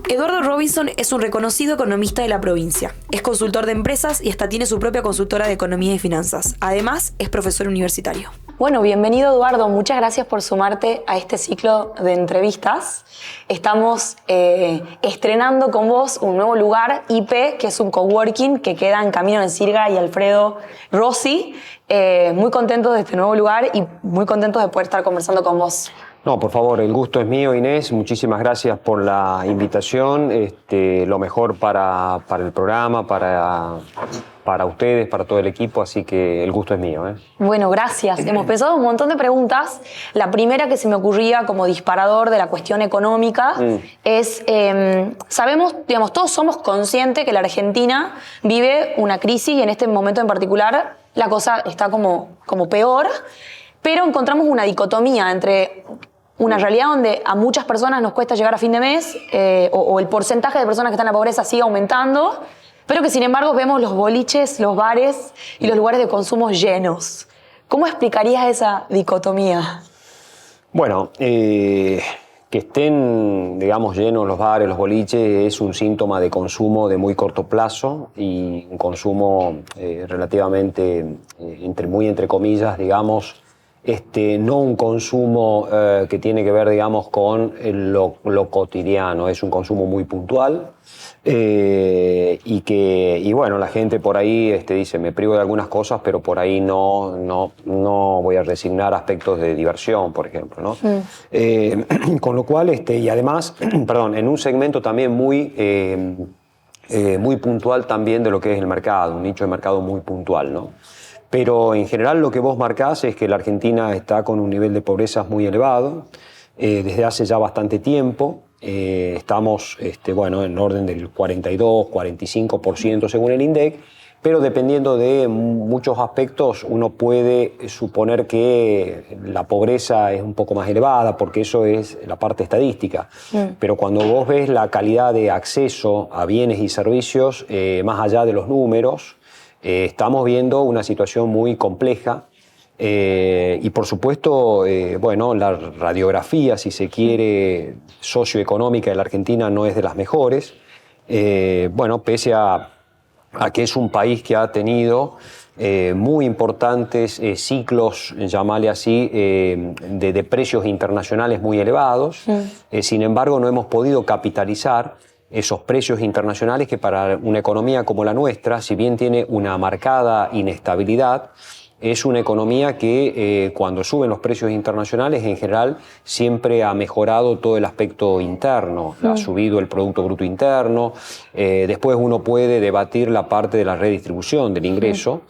Eduardo Robinson es un reconocido economista de la provincia. Es consultor de empresas y hasta tiene su propia consultora de economía y finanzas. Además, es profesor universitario. Bueno, bienvenido Eduardo. Muchas gracias por sumarte a este ciclo de entrevistas. Estamos estrenando con vos un nuevo lugar, IP, que es un coworking que queda en Camino de Sirga y Alfredo Rossi. Muy contentos de este nuevo lugar y muy contentos de poder estar conversando con vos. No, por favor, el gusto es mío, Inés. Muchísimas gracias por la invitación. Lo mejor para el programa, para ustedes, para todo el equipo, así que el gusto es mío. Bueno, gracias. Hemos pensado un montón de preguntas. La primera que se me ocurría como disparador de la cuestión económica es, sabemos, digamos, todos somos conscientes que la Argentina vive una crisis y en este momento en particular la cosa está como peor, pero encontramos una dicotomía entre una realidad donde a muchas personas nos cuesta llegar a fin de mes o el porcentaje de personas que están en la pobreza sigue aumentando, pero que sin embargo vemos los boliches, los bares y los lugares de consumo llenos. ¿Cómo explicarías esa dicotomía? Bueno, que estén, digamos, llenos los bares, los boliches, es un síntoma de consumo de muy corto plazo y un consumo relativamente, muy entre comillas, digamos, no un consumo que tiene que ver, digamos, con lo cotidiano. Es un consumo muy puntual y bueno, la gente por ahí dice, me privo de algunas cosas, pero por ahí no voy a resignar aspectos de diversión, por ejemplo, ¿no? Con lo cual, y además, perdón, en un segmento también muy puntual también de lo que es el mercado, un nicho de mercado muy puntual, ¿no? Pero en general lo que vos marcás es que la Argentina está con un nivel de pobreza muy elevado desde hace ya bastante tiempo. Estamos en orden del 42-45% según el INDEC, pero dependiendo de muchos aspectos uno puede suponer que la pobreza es un poco más elevada porque eso es la parte estadística. Pero cuando vos ves la calidad de acceso a bienes y servicios, más allá de los números, estamos viendo una situación muy compleja y por supuesto, la radiografía, si se quiere, socioeconómica de la Argentina no es de las mejores, pese a que es un país que ha tenido muy importantes ciclos, llamarle así, de precios internacionales muy elevados. Sin embargo, no hemos podido capitalizar esos precios internacionales que para una economía como la nuestra, si bien tiene una marcada inestabilidad, es una economía que cuando suben los precios internacionales en general siempre ha mejorado todo el aspecto interno, ha subido el Producto Bruto Interno, después uno puede debatir la parte de la redistribución del ingreso,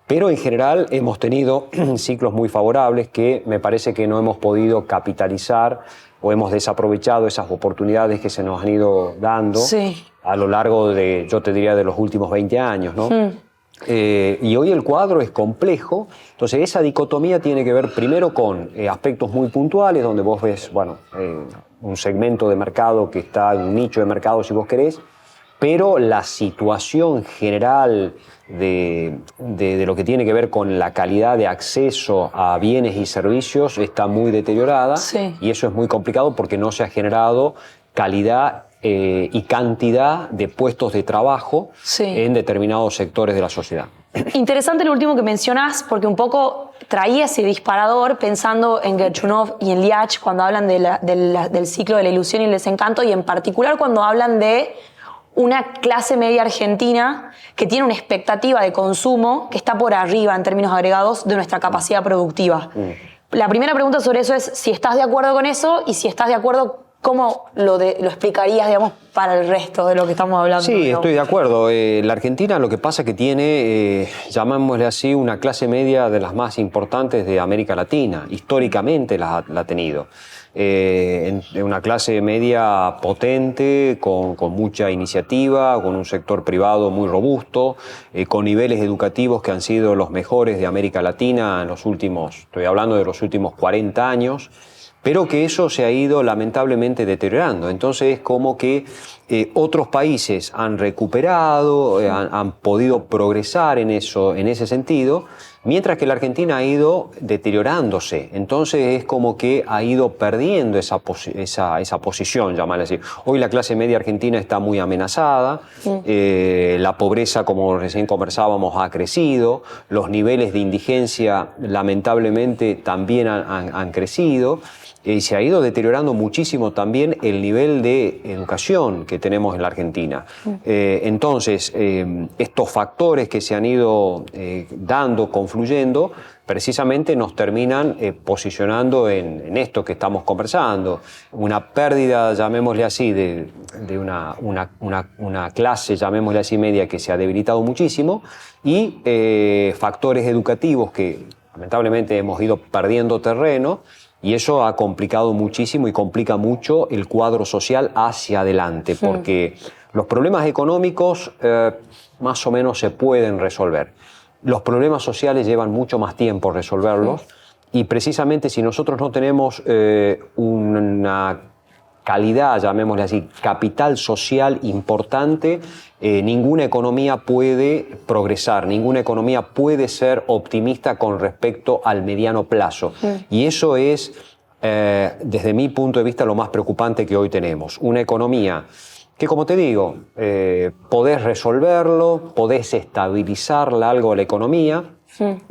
pero en general hemos tenido ciclos muy favorables que me parece que no hemos podido capitalizar o hemos desaprovechado esas oportunidades que se nos han ido dando a lo largo de, yo te diría, de los últimos 20 años, ¿no? Y hoy el cuadro es complejo, entonces esa dicotomía tiene que ver primero con aspectos muy puntuales, donde vos ves, un segmento de mercado que está en un nicho de mercado, si vos querés, pero la situación general de lo que tiene que ver con la calidad de acceso a bienes y servicios está muy deteriorada y eso es muy complicado porque no se ha generado calidad y cantidad de puestos de trabajo en determinados sectores de la sociedad. Interesante lo último que mencionás, porque un poco traía ese disparador pensando en Gerchunov y en Liach cuando hablan del ciclo de la ilusión y el desencanto, y en particular cuando hablan de una clase media argentina que tiene una expectativa de consumo que está por arriba en términos agregados de nuestra capacidad productiva. La primera pregunta sobre eso es si estás de acuerdo con eso y si estás de acuerdo, ¿cómo lo explicarías, digamos, para el resto de lo que estamos hablando? Sí, digamos. Estoy de acuerdo. La Argentina lo que pasa es que tiene, llamémosle así, una clase media de las más importantes de América Latina. Históricamente la ha tenido. Una clase media potente, con mucha iniciativa, con un sector privado muy robusto, con niveles educativos que han sido los mejores de América Latina en los últimos, estoy hablando de los últimos 40 años, pero que eso se ha ido lamentablemente deteriorando. Entonces es como que otros países han recuperado, han podido progresar en ese sentido, mientras que la Argentina ha ido deteriorándose. Entonces es como que ha ido perdiendo esa posición, llamarle así. Hoy la clase media argentina está muy amenazada, la pobreza, como recién conversábamos, ha crecido, los niveles de indigencia lamentablemente también han crecido. Y se ha ido deteriorando muchísimo también el nivel de educación que tenemos en la Argentina. Entonces, estos factores que se han ido dando, confluyendo, precisamente nos terminan posicionando en esto que estamos conversando. Una pérdida, llamémosle así, de una clase, llamémosle así, media que se ha debilitado muchísimo y factores educativos que lamentablemente hemos ido perdiendo terreno. Y eso ha complicado muchísimo y complica mucho el cuadro social hacia adelante, porque los problemas económicos más o menos se pueden resolver. Los problemas sociales llevan mucho más tiempo resolverlos y precisamente si nosotros no tenemos una calidad, llamémosle así, capital social importante, ninguna economía puede progresar, ninguna economía puede ser optimista con respecto al mediano plazo. Y eso es, desde mi punto de vista, lo más preocupante que hoy tenemos. Una economía que, como te digo, podés resolverlo, podés estabilizarla algo a la economía,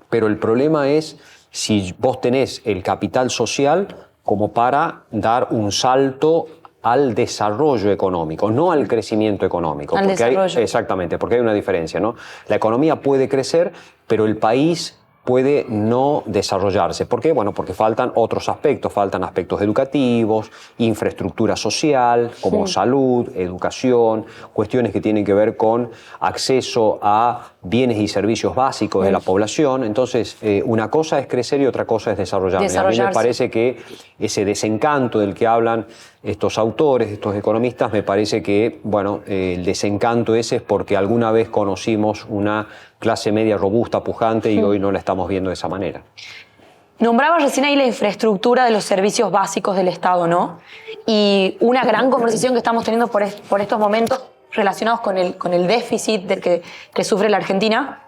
pero el problema es si vos tenés el capital social como para dar un salto al desarrollo económico, no al crecimiento económico. Al desarrollo. Exactamente, porque hay una diferencia, ¿no? La economía puede crecer, pero el país puede no desarrollarse. ¿Por qué? Bueno, porque faltan otros aspectos, faltan aspectos educativos, infraestructura social, como salud, educación, cuestiones que tienen que ver con acceso a bienes y servicios básicos de la población. Entonces, una cosa es crecer y otra cosa es desarrollarse. A mí me parece que ese desencanto del que hablan estos autores, estos economistas, me parece que, bueno, el desencanto ese es porque alguna vez conocimos una clase media robusta, pujante, y hoy no la estamos viendo de esa manera. Nombrabas recién ahí la infraestructura de los servicios básicos del Estado, ¿no? Y una gran conversación que estamos teniendo por estos momentos relacionados con el déficit del que sufre la Argentina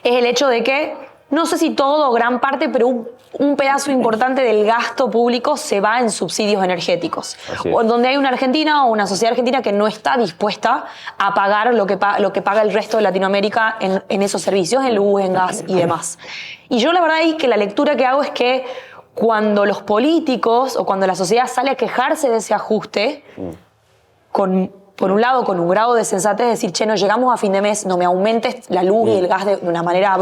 es el hecho de que, no sé si todo o gran parte, pero un pedazo importante del gasto público se va en subsidios energéticos. O donde hay una Argentina o una sociedad argentina que no está dispuesta a pagar lo que paga el resto de Latinoamérica en esos servicios, en luz, en gas y demás. Y yo la verdad es que la lectura que hago es que cuando los políticos o cuando la sociedad sale a quejarse de ese ajuste, por un lado, con un grado de sensatez, decir, che, no llegamos a fin de mes, no me aumentes la luz y el gas de una manera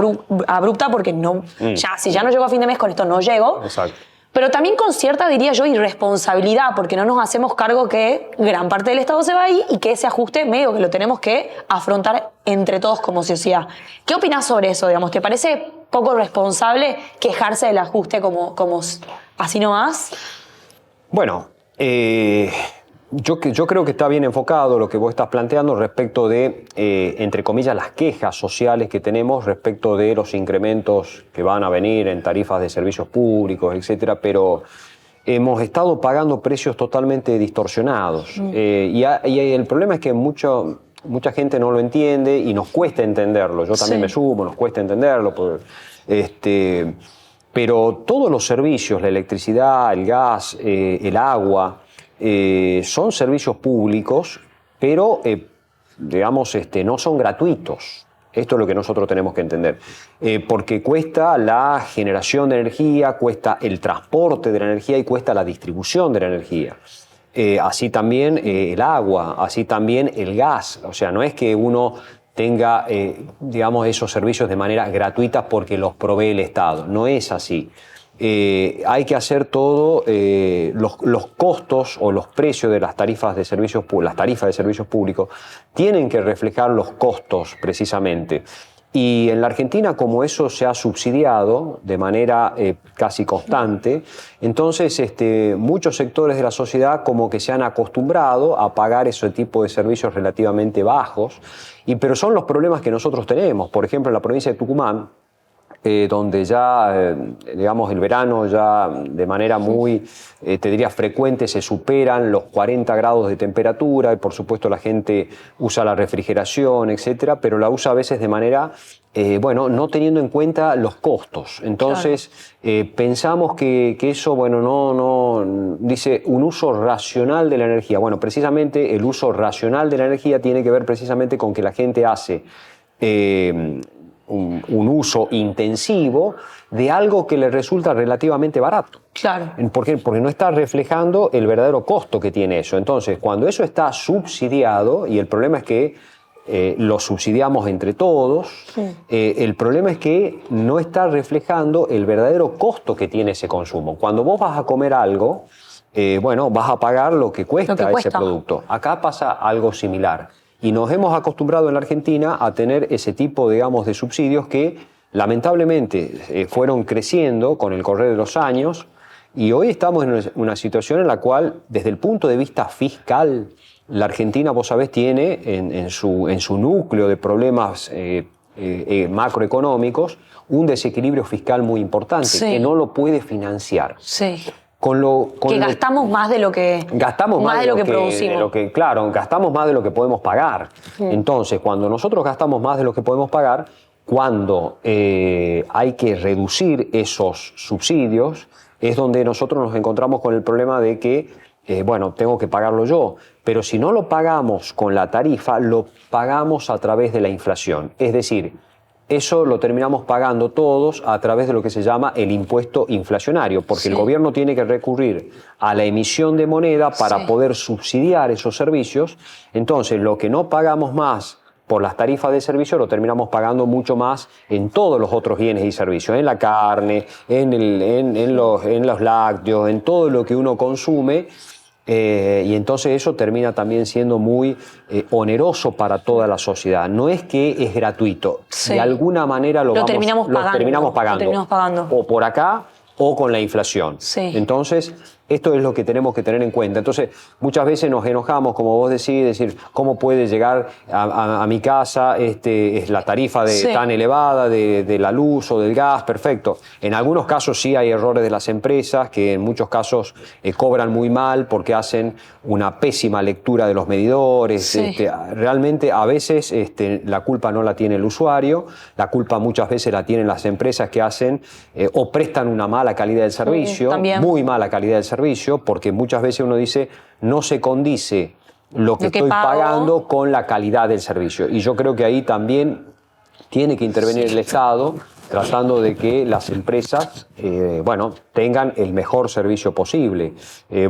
abrupta porque no, si ya no llego a fin de mes, con esto no llego. Exacto. Pero también con cierta, diría yo, irresponsabilidad, porque no nos hacemos cargo que gran parte del Estado se va ahí y que ese ajuste medio que lo tenemos que afrontar entre todos como sociedad. ¿Qué opinas sobre eso, digamos? ¿Te parece poco responsable quejarse del ajuste como así nomás? Bueno, yo creo que está bien enfocado lo que vos estás planteando respecto de, entre comillas, las quejas sociales que tenemos respecto de los incrementos que van a venir en tarifas de servicios públicos, etcétera, pero hemos estado pagando precios totalmente distorsionados. Y el problema es que mucha gente no lo entiende y nos cuesta entenderlo. Yo también me sumo, nos cuesta entenderlo. Pero todos los servicios, la electricidad, el gas, el agua, son servicios públicos, pero digamos, no son gratuitos. Esto es lo que nosotros tenemos que entender. Porque cuesta la generación de energía, cuesta el transporte de la energía y cuesta la distribución de la energía. Así también el agua, así también el gas. O sea, no es que uno tenga, digamos, esos servicios de manera gratuita porque los provee el Estado. No es así. Hay que hacer todo, los costos o los precios de las tarifas de servicios públicos tienen que reflejar los costos precisamente. Y en la Argentina, como eso se ha subsidiado de manera casi constante, entonces muchos sectores de la sociedad como que se han acostumbrado a pagar ese tipo de servicios relativamente bajos, pero son los problemas que nosotros tenemos. Por ejemplo, en la provincia de Tucumán, donde ya, digamos, el verano ya de manera muy, te diría, frecuente se superan los 40 grados de temperatura y por supuesto la gente usa la refrigeración, etcétera, pero la usa a veces de manera, bueno, no teniendo en cuenta los costos. Entonces, pensamos que eso, bueno, no, dice un uso racional de la energía. Bueno, precisamente el uso racional de la energía tiene que ver precisamente con que la gente hace un uso intensivo de algo que le resulta relativamente barato. Claro. ¿Por qué? Porque no está reflejando el verdadero costo que tiene eso. Entonces, cuando eso está subsidiado, y el problema es que lo subsidiamos entre todos, el problema es que no está reflejando el verdadero costo que tiene ese consumo. Cuando vos vas a comer algo, bueno, vas a pagar lo que cuesta ese producto. Acá pasa algo similar. Y nos hemos acostumbrado en la Argentina a tener ese tipo, digamos, de subsidios que lamentablemente fueron creciendo con el correr de los años y hoy estamos en una situación en la cual, desde el punto de vista fiscal, la Argentina, vos sabés, tiene en su núcleo de problemas macroeconómicos un desequilibrio fiscal muy importante que no lo puede financiar. Sí. Gastamos más de lo que producimos. Claro, gastamos más de lo que podemos pagar. Entonces, cuando nosotros gastamos más de lo que podemos pagar, cuando hay que reducir esos subsidios, es donde nosotros nos encontramos con el problema de que, bueno, tengo que pagarlo yo, pero si no lo pagamos con la tarifa, lo pagamos a través de la inflación. Es decir, eso lo terminamos pagando todos a través de lo que se llama el impuesto inflacionario, porque el gobierno tiene que recurrir a la emisión de moneda para poder subsidiar esos servicios. Entonces, lo que no pagamos más por las tarifas de servicio lo terminamos pagando mucho más en todos los otros bienes y servicios, en la carne, en los lácteos, en todo lo que uno consume. Y entonces eso termina también siendo muy oneroso para toda la sociedad. No es que es gratuito, de alguna manera lo terminamos pagando. O por acá o con la inflación. Entonces, esto es lo que tenemos que tener en cuenta. Entonces, muchas veces nos enojamos, como vos decís, decir, ¿cómo puede llegar a mi casa es la tarifa tan elevada de la luz o del gas? Perfecto. En algunos casos sí hay errores de las empresas, que en muchos casos cobran muy mal porque hacen una pésima lectura de los medidores. Realmente, a veces la culpa no la tiene el usuario, la culpa muchas veces la tienen las empresas que hacen o prestan una mala calidad del servicio, muy mala calidad del servicio, porque muchas veces uno dice no se condice lo que estoy pagando con la calidad del servicio. Y yo creo que ahí también tiene que intervenir el Estado tratando de que las empresas bueno, tengan el mejor servicio posible.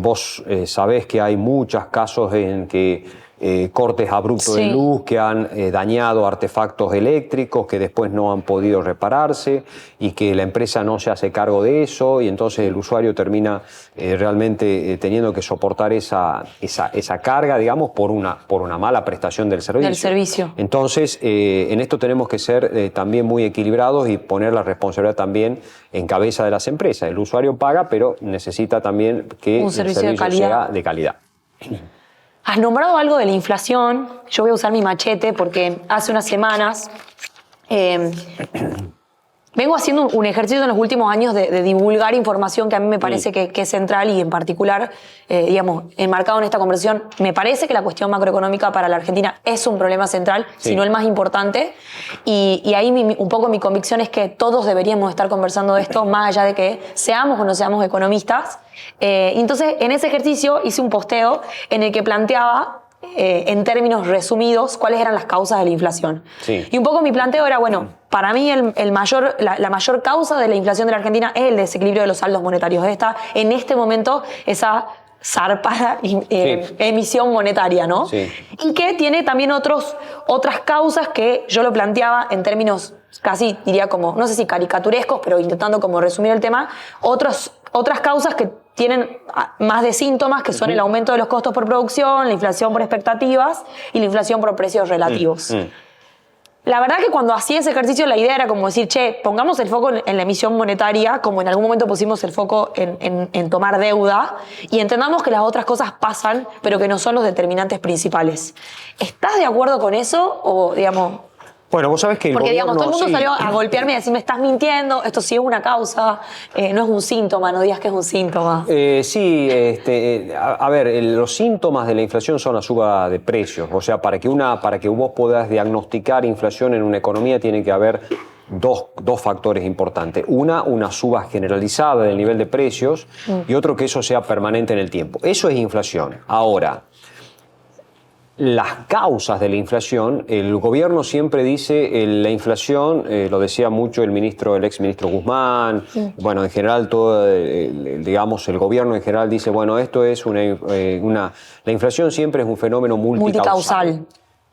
Vos sabés que hay muchos casos en que cortes abruptos de luz que han dañado artefactos eléctricos que después no han podido repararse y que la empresa no se hace cargo de eso y entonces el usuario termina realmente teniendo que soportar esa carga, digamos, por una mala prestación del servicio. Entonces, en esto tenemos que ser también muy equilibrados y poner la responsabilidad también en cabeza de las empresas. El usuario paga, pero necesita también que el servicio sea de calidad. Has nombrado algo de la inflación. Yo voy a usar mi machete porque hace unas semanas vengo haciendo un ejercicio en los últimos años de divulgar información que a mí me parece que es central y en particular, digamos, enmarcado en esta conversación, me parece que la cuestión macroeconómica para la Argentina es un problema central, si no el más importante. Y ahí un poco mi convicción es que todos deberíamos estar conversando de esto, más allá de que seamos o no seamos economistas. Y entonces, en ese ejercicio hice un posteo en el que planteaba en términos resumidos cuáles eran las causas de la inflación. Y un poco mi planteo era, bueno, para mí la mayor causa de la inflación de la Argentina es el desequilibrio de los saldos monetarios. En este momento esa zarpada emisión monetaria, ¿no? Y que tiene también otras causas que yo lo planteaba en términos casi, diría como, no sé si caricaturescos, pero intentando como resumir el tema, otras causas que tienen más de síntomas, que son el aumento de los costos por producción, la inflación por expectativas y la inflación por precios relativos. La verdad que cuando hacía ese ejercicio la idea era como decir, pongamos el foco en la emisión monetaria, como en algún momento pusimos el foco en tomar deuda, y entendamos que las otras cosas pasan, pero que no son los determinantes principales. ¿Estás de acuerdo con eso? O, digamos... Bueno, vos sabés que el Porque, gobierno, digamos, todo el mundo sí. salió a golpearme y a decir, me estás mintiendo, esto sí es una causa, no es un síntoma, no digas que es un síntoma. Sí, a ver, los síntomas de la inflación son la suba de precios. O sea, para que vos puedas diagnosticar inflación en una economía tiene que haber dos factores importantes. Una suba generalizada del nivel de precios y otro que eso sea permanente en el tiempo. Eso es inflación. Ahora, las causas de la inflación, el gobierno siempre dice la inflación, lo decía mucho el ex ministro Guzmán, bueno, en general todo, digamos, el gobierno en general dice, bueno, esto es la inflación siempre es un fenómeno multicausal.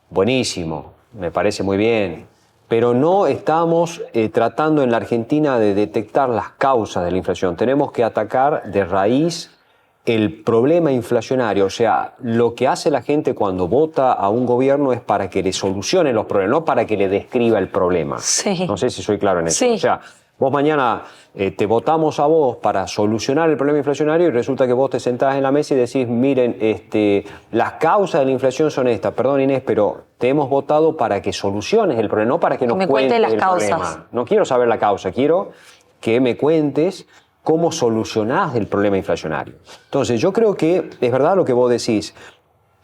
Buenísimo, me parece muy bien, pero no estamos tratando en la Argentina de detectar las causas de la inflación, tenemos que atacar de raíz el problema inflacionario. O sea, lo que hace la gente cuando vota a un gobierno es para que le solucione los problemas, no para que le describa el problema. Sí. No sé si soy claro en eso. Sí. O sea, vos mañana te votamos a vos para solucionar el problema inflacionario y resulta que vos te sentás en la mesa y decís, miren, las causas de la inflación son estas. Perdón, Inés, pero te hemos votado para que soluciones el problema, no para que nos cuentes las el causas. problema. No quiero saber la causa, quiero que me cuentes cómo solucionás el problema inflacionario. Entonces, yo creo que es verdad lo que vos decís.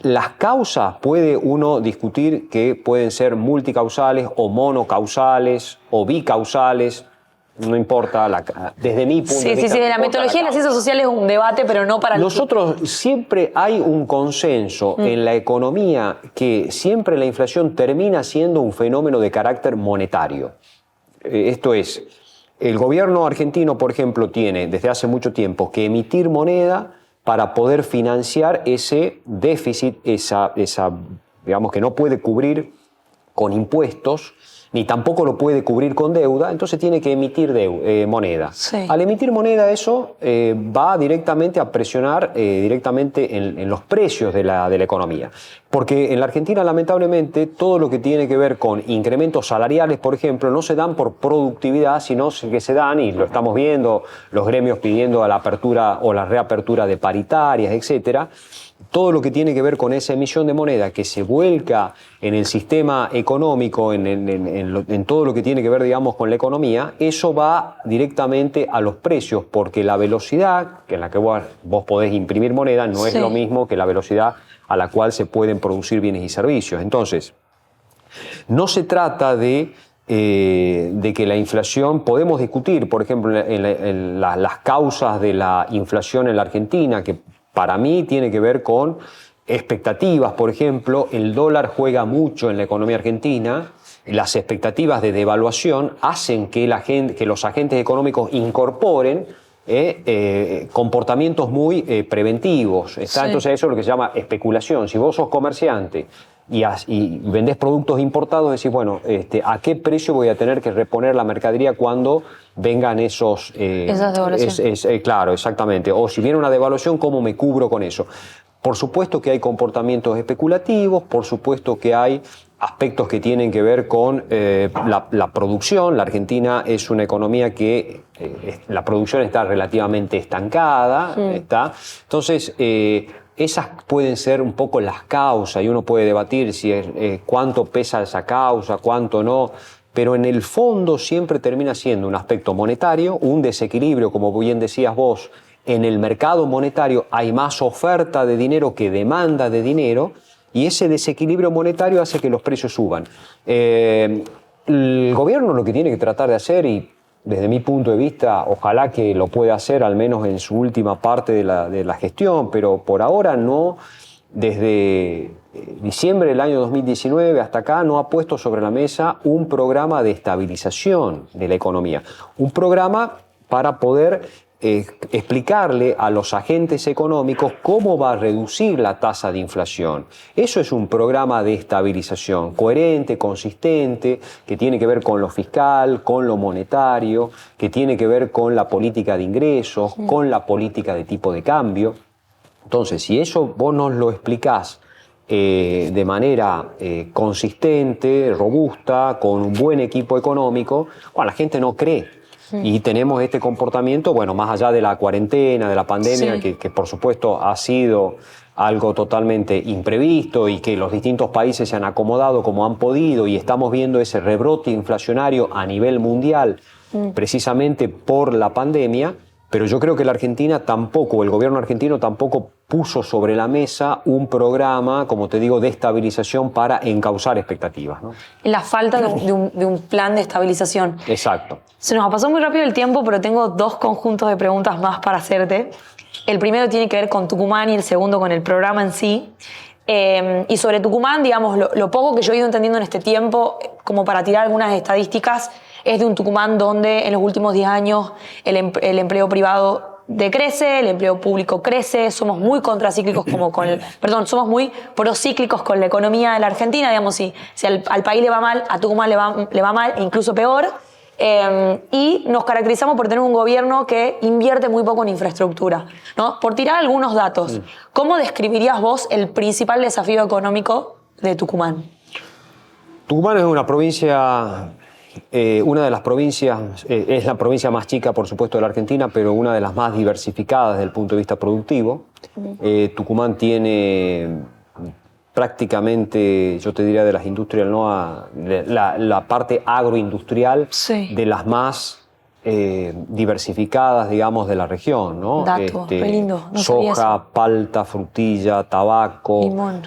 Las causas puede uno discutir que pueden ser multicausales o monocausales o bicausales. No importa, desde mi punto de vista. Sí, de la metodología de las ciencias sociales es un debate, pero no para Nosotros siempre hay un consenso en la economía que siempre la inflación termina siendo un fenómeno de carácter monetario. Esto es, el gobierno argentino, por ejemplo, tiene desde hace mucho tiempo que emitir moneda para poder financiar ese déficit, digamos que no puede cubrir con impuestos, ni tampoco lo puede cubrir con deuda, entonces tiene que emitir moneda. Sí. Al emitir moneda eso va directamente a presionar directamente en los precios de la economía. Porque en la Argentina, lamentablemente, todo lo que tiene que ver con incrementos salariales, por ejemplo, no se dan por productividad, sino que se dan, y lo estamos viendo, los gremios pidiendo la apertura o la reapertura de paritarias, etcétera. Todo lo que tiene que ver con esa emisión de moneda que se vuelca en el sistema económico, en todo lo que tiene que ver, digamos, con la economía, eso va directamente a los precios, porque la velocidad en la que vos podés imprimir moneda no es lo mismo que la velocidad a la cual se pueden producir bienes y servicios. Entonces, no se trata de que la inflación, podemos discutir, por ejemplo, las causas de la inflación en la Argentina, que para mí tiene que ver con expectativas. Por ejemplo, el dólar juega mucho en la economía argentina. Las expectativas de devaluación hacen que los agentes económicos incorporen comportamientos muy preventivos. Entonces eso es lo que se llama especulación. Si vos sos comerciante y vendés productos importados, decís, bueno, ¿a qué precio voy a tener que reponer la mercadería cuando vengan esas devaluaciones? Claro, exactamente. O si viene una devaluación, ¿cómo me cubro con eso? Por supuesto que hay comportamientos especulativos, por supuesto que hay aspectos que tienen que ver con la producción. La Argentina es una economía que la producción está relativamente estancada. Entonces, esas pueden ser un poco las causas y uno puede debatir si cuánto pesa esa causa, cuánto no. Pero en el fondo siempre termina siendo un aspecto monetario, un desequilibrio, como bien decías vos. En el mercado monetario hay más oferta de dinero que demanda de dinero y ese desequilibrio monetario hace que los precios suban. El gobierno lo que tiene que tratar de hacer, y desde mi punto de vista ojalá que lo pueda hacer al menos en su última parte de la gestión, pero por ahora no, desde diciembre del año 2019 hasta acá no ha puesto sobre la mesa un programa de estabilización de la economía, un programa para poder explicarle a los agentes económicos cómo va a reducir la tasa de inflación. Eso es un programa de estabilización coherente, consistente, que tiene que ver con lo fiscal, con lo monetario, que tiene que ver con la política de ingresos, con la política de tipo de cambio. Entonces, si eso vos nos lo explicás de manera consistente, robusta, con un buen equipo económico, bueno, la gente no cree. Y tenemos este comportamiento, bueno, más allá de la cuarentena, de la pandemia, que por supuesto ha sido algo totalmente imprevisto y que los distintos países se han acomodado como han podido y estamos viendo ese rebrote inflacionario a nivel mundial precisamente por la pandemia, pero yo creo que la Argentina tampoco, el gobierno argentino tampoco puso sobre la mesa un programa, como te digo, de estabilización para encauzar expectativas, ¿no? La falta de un plan de estabilización. Exacto. Se nos ha pasado muy rápido el tiempo, pero tengo 2 conjuntos de preguntas más para hacerte. El primero tiene que ver con Tucumán y el segundo con el programa en sí. Y sobre Tucumán, digamos, lo poco que yo he ido entendiendo en este tiempo, como para tirar algunas estadísticas, es de un Tucumán donde en los últimos 10 años el empleo privado decrece, el empleo público crece, somos muy contracíclicos somos muy procíclicos con la economía de la Argentina, digamos, si al país le va mal, a Tucumán le va mal, e incluso peor. Y nos caracterizamos por tener un gobierno que invierte muy poco en infraestructura, ¿no? Por tirar algunos datos, ¿cómo describirías vos el principal desafío económico de Tucumán? Tucumán es una provincia, una de las provincias, es la provincia más chica, por supuesto, de la Argentina, pero una de las más diversificadas desde el punto de vista productivo. Tucumán tiene prácticamente, yo te diría, de las industrias, ¿no? La parte agroindustrial de las más diversificadas, digamos, de la región, ¿no? Dato, qué lindo. No sabía soja, eso. palta, frutilla, tabaco, Limón.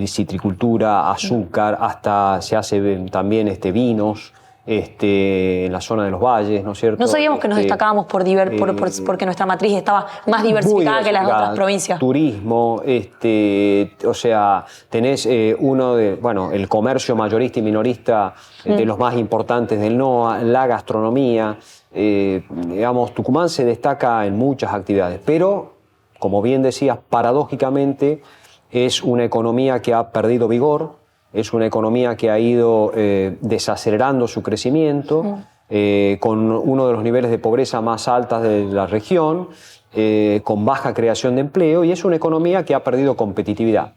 citricultura, azúcar, hasta se hace también vinos. En la zona de los valles, ¿no es cierto? No sabíamos que nos destacábamos porque nuestra matriz estaba más diversificada que las otras provincias. Turismo, o sea, tenés el comercio mayorista y minorista de los más importantes del NOA, la gastronomía, digamos, Tucumán se destaca en muchas actividades, pero, como bien decías, paradójicamente es una economía que ha perdido vigor. Es una economía que ha ido desacelerando su crecimiento, con uno de los niveles de pobreza más altos de la región, con baja creación de empleo, y es una economía que ha perdido competitividad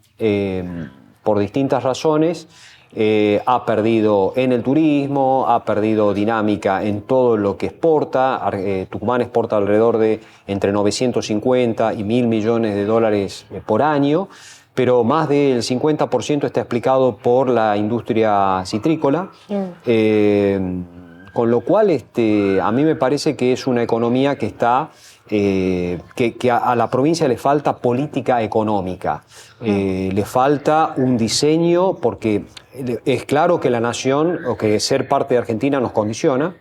por distintas razones. Ha perdido en el turismo, ha perdido dinámica en todo lo que exporta. Tucumán exporta alrededor de entre 950 y 1.000 millones de dólares por año, pero más del 50% está explicado por la industria citrícola, con lo cual a mí me parece que es una economía que está, que a la provincia le falta política económica, le falta un diseño, porque es claro que la nación o que ser parte de Argentina nos condiciona,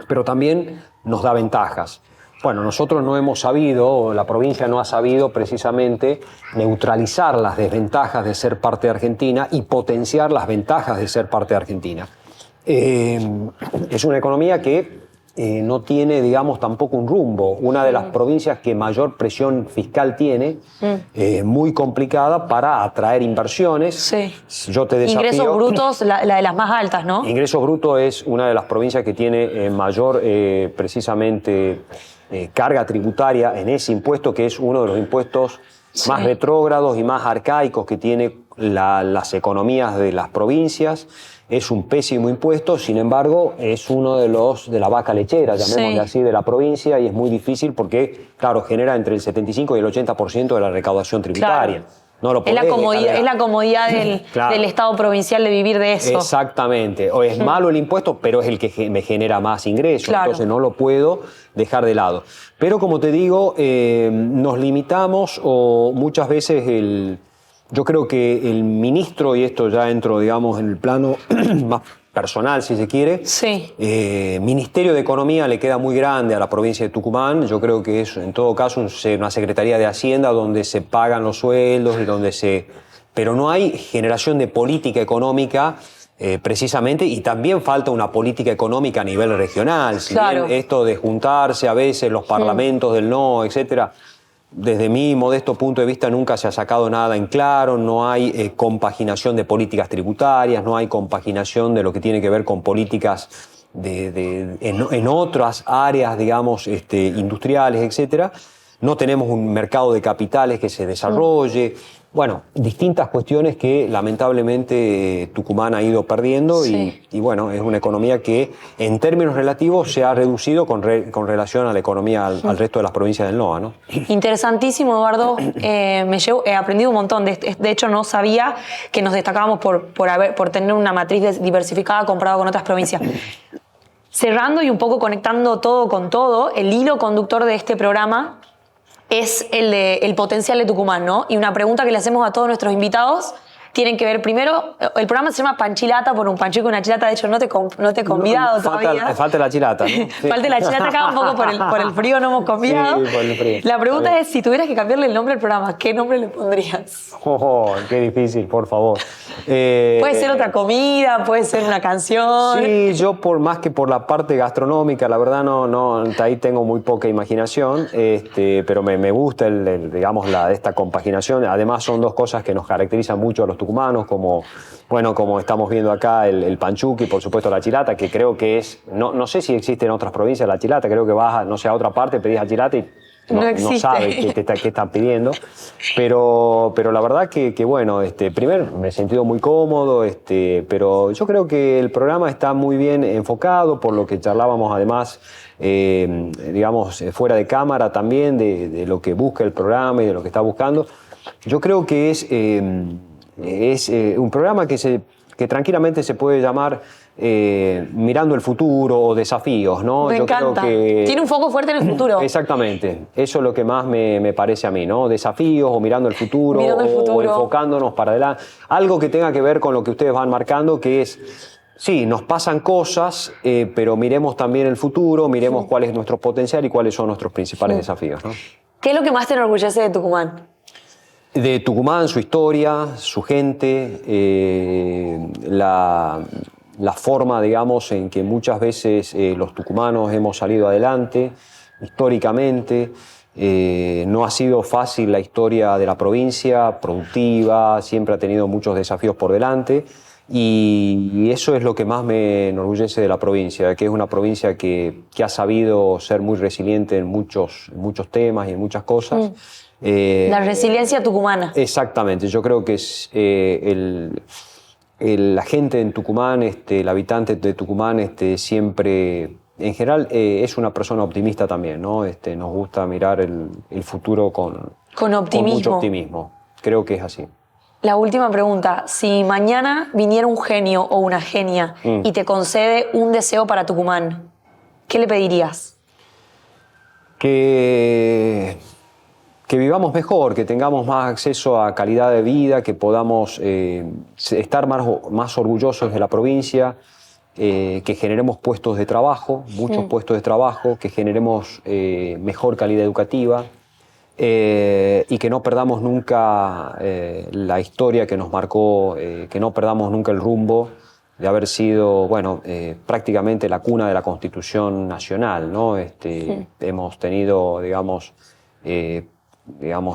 pero también nos da ventajas. Bueno, nosotros no hemos sabido, la provincia no ha sabido precisamente neutralizar las desventajas de ser parte de Argentina y potenciar las ventajas de ser parte de Argentina. Es una economía que no tiene, digamos, tampoco un rumbo. Una de las provincias que mayor presión fiscal tiene, muy complicada para atraer inversiones. Yo te desafío. Ingresos brutos, la de las más altas, ¿no? Ingresos brutos es una de las provincias que tiene mayor, precisamente, carga tributaria en ese impuesto, que es uno de los impuestos más retrógrados y más arcaicos que tiene las economías de las provincias. Es un pésimo impuesto, sin embargo, es uno de la vaca lechera, llamémosle así, de la provincia, y es muy difícil porque, claro, genera entre el 75 y el 80% de la recaudación tributaria. No lo podés es la comodidad del Estado provincial de vivir de eso. Exactamente. O es malo el impuesto, pero es el que me genera más ingresos. Entonces no lo puedo dejar de lado. Pero como te digo, nos limitamos, o muchas veces yo creo que el ministro, y esto ya entro, digamos, en el plano más personal, si se quiere, Ministerio de Economía le queda muy grande a la provincia de Tucumán. Yo creo que es, en todo caso, una Secretaría de Hacienda donde se pagan los sueldos, pero no hay generación de política económica, precisamente, y también falta una política económica a nivel regional. Si bien esto de juntarse a veces los parlamentos del no, etcétera, desde mi modesto punto de vista nunca se ha sacado nada en claro. No hay compaginación de políticas tributarias, no hay compaginación de lo que tiene que ver con políticas en otras áreas, digamos, industriales, etcétera. no tenemos un mercado de capitales que se desarrolle. Bueno, distintas cuestiones que lamentablemente Tucumán ha ido perdiendo y bueno, es una economía que en términos relativos se ha reducido con relación a la economía al resto de las provincias del NOA, ¿no? Interesantísimo, Eduardo. He aprendido un montón. De hecho, no sabía que nos destacábamos por tener una matriz diversificada comparado con otras provincias. Cerrando y un poco conectando todo con todo, el hilo conductor de este programa es el potencial de Tucumán, ¿no? Y una pregunta que le hacemos a todos nuestros invitados tienen que ver primero, el programa se llama Panchilata por un pancho y una chilata, de hecho no te he convidado todavía. Falta la chilata, ¿no? Sí. Falta la chilata acá un poco por el frío, no hemos convidado. Sí, por el frío. La pregunta es, si tuvieras que cambiarle el nombre al programa, ¿qué nombre le pondrías? Oh, qué difícil, por favor. Puede ser otra comida, puede ser una canción. Sí, yo por más que por la parte gastronómica, la verdad no ahí tengo muy poca imaginación, pero me gusta digamos esta compaginación. Además son dos cosas que nos caracterizan mucho a los tucumanos, como estamos viendo acá el panchuqui, por supuesto la chilata, que creo que es, no sé si existe en otras provincias la chilata, creo que vas a otra parte, pedís la chilata y no sabe qué están pidiendo, pero la verdad que bueno, primero me he sentido muy cómodo, pero yo creo que el programa está muy bien enfocado, por lo que charlábamos además, digamos, fuera de cámara también, de lo que busca el programa y de lo que está buscando. Yo creo que es un programa que tranquilamente se puede llamar Mirando el futuro o desafíos, ¿no? Me encanta. Creo que tiene un foco fuerte en el futuro. Exactamente. Eso es lo que más me parece a mí, ¿no? Desafíos o mirando el futuro, o enfocándonos para adelante. Algo que tenga que ver con lo que ustedes van marcando, que es, sí, nos pasan cosas, pero miremos también el futuro, miremos cuál es nuestro potencial y cuáles son nuestros principales desafíos, ¿no? ¿Qué es lo que más te enorgullece de Tucumán? De Tucumán, su historia, su gente, la forma, digamos, en que muchas veces los tucumanos hemos salido adelante, históricamente. No ha sido fácil la historia de la provincia, productiva, siempre ha tenido muchos desafíos por delante. Y eso es lo que más me enorgullece de la provincia, que es una provincia que ha sabido ser muy resiliente en muchos temas y en muchas cosas. La resiliencia tucumana. Exactamente, yo creo que es la gente en Tucumán, el habitante de Tucumán, siempre, en general, es una persona optimista también, ¿no? Nos gusta mirar el futuro con mucho optimismo. Creo que es así. La última pregunta, si mañana viniera un genio o una genia y te concede un deseo para Tucumán, ¿qué le pedirías? Que vivamos mejor, que tengamos más acceso a calidad de vida, que podamos estar más orgullosos de la provincia, que generemos puestos de trabajo, muchos puestos de trabajo, que generemos mejor calidad educativa y que no perdamos nunca la historia que nos marcó, que no perdamos nunca el rumbo de haber sido, bueno, prácticamente la cuna de la Constitución Nacional, ¿no? Hemos tenido, digamos,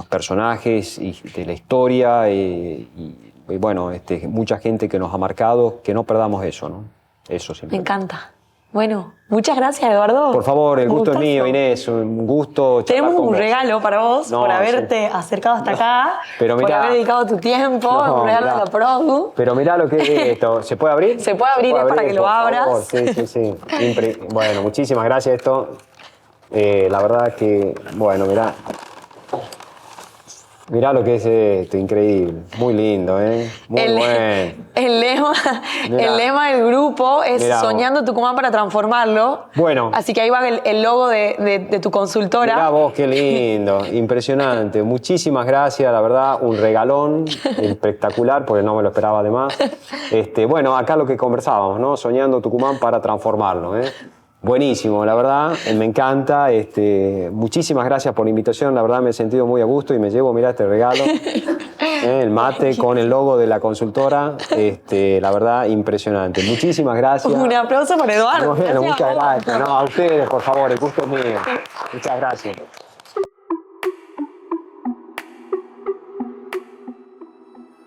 personajes de la historia y bueno, mucha gente que nos ha marcado, que no perdamos eso, ¿no? Eso siempre. Me encanta. Bueno, muchas gracias, Eduardo. Por favor, el gusto es mío, Inés, un gusto. Tenemos un regalo para vos por haberte acercado hasta acá, pero mirá, por haber dedicado tu tiempo, un regalo de la Produ. Pero mirá lo que es esto. ¿Se puede abrir? Se puede abrir, es para que lo abras. Favor. Sí. Bueno, muchísimas gracias. La verdad que, bueno, mirá lo que es esto, increíble. Muy lindo, ¿eh? Muy bueno. El lema del grupo es Soñando Tucumán para transformarlo. Bueno. Así que ahí va el logo de tu consultora. Mirá vos, qué lindo, impresionante. Muchísimas gracias, la verdad, un regalón espectacular, porque no me lo esperaba además. Bueno, acá lo que conversábamos, ¿no? Soñando Tucumán para transformarlo, ¿eh? Buenísimo, la verdad, me encanta. Muchísimas gracias por la invitación, la verdad me he sentido muy a gusto y me llevo, mirá este regalo, el mate con el logo de la consultora, la verdad, impresionante. Muchísimas gracias. Un aplauso para Eduardo. Bueno, muchas gracias. No, a ustedes, por favor, el gusto es mío. Muchas gracias.